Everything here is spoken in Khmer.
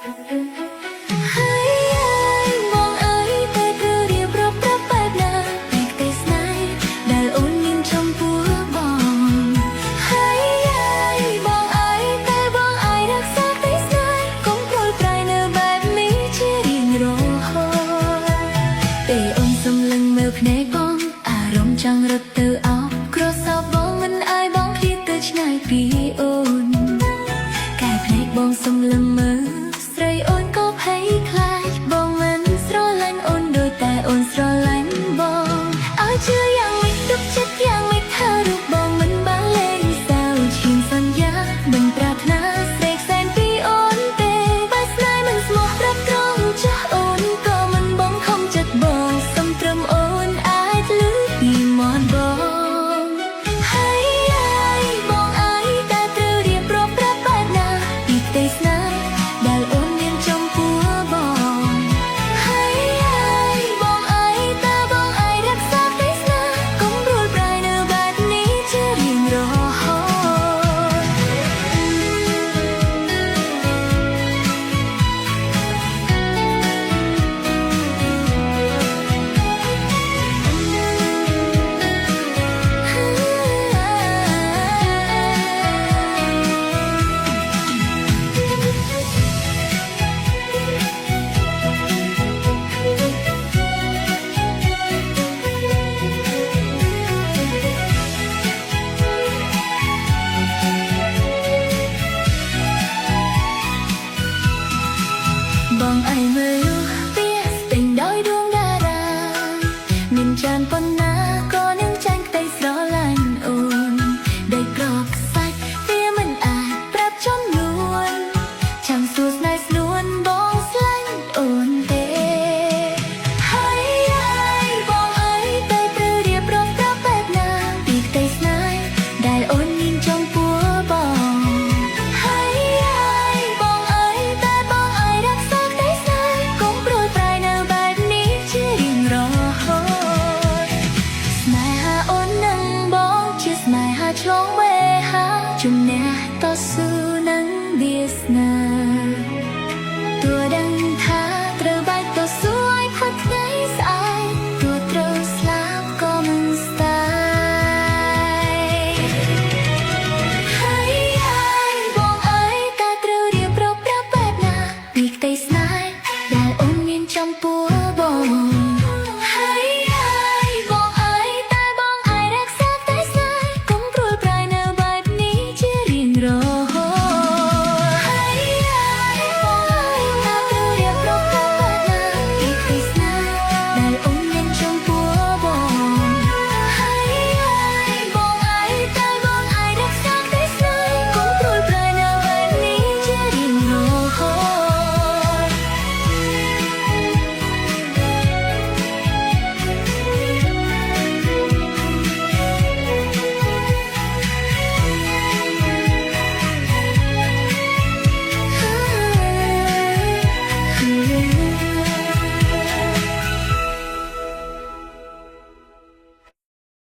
ចាំងរត់ទៅអោបក្រសោបបងមិនអាយបងឃ្លាតទៅឆ្ងាយពីអូនកែភ្នែកបងសុំលឹមមើលស្រីអូនក៏ភ័យខ្លាចបងមិនស្រឡាញ់អូនដូចតែអូនស្រឡាញ់បងឲ្យជឿយ៉ាងម៉េចទុកចិត្តយ៉ាងម៉េចថារូបបងមិនបានលេងសើចឈាមសន្យាមិនប្រាថ្នាស្រេកសែនពីអូនទេបើស្នេហ៍មិនស្មោះប្រាប់ត្រង់ចាស់អូនក៏មិនបងខំចិត្តបងសុំត្រឹមអូនអាចលឺពីមាត់បងហើយបងអើយតែត្រូវរៀបរាប់ប្រាប់បែបណាពីផ្ទៃស្នេហ៍ដែលអូនមានចំពោះបងហើយបងអើយតែបងអាចរក្សាផ្ទៃស្នេហ៍កុំរួលប្រែនៅបែបនេះជារៀងរហូតបងអីមើលពីស្ទិញដោយដួងតារាមានច្រើនប៉ុណ្ណាក៏នឹងចាញ់ក្តីស្រឡាញ់អូនដោយក្របខ្សាច់វាមិនអាចប្រាប់ចំនួនចាំសួរស្នេហ៍ស្នួនបងស្លាញ់អូនទេហើយបងអើយតែត្រូវរៀបរាប់ប្រាប់បែបណាពីក្តីស្នេហ៍ដែលអូនមានចំពោះបងហើយបងអើយតែបងអាចរក្សាក្តីស្នេហ៍កុំព្រួយប្រែនៅបែបនេះជារៀងរហូតស្នេហាអូននឹងបងជាស្នេហាឆ្លងវេហាជំនះតស៊ូនឹងវាសនាទោះដឹងថាត្រូវបែកតស៊ូឲ្យផុតថ្ងៃស្អែកទោះត្រូវស្លាប់ក៏មិនស្ដាយហើយបងអើយតែត្រូវរៀបរាប់ប្រាប់បែបណាពីក្តីស្នេហ៍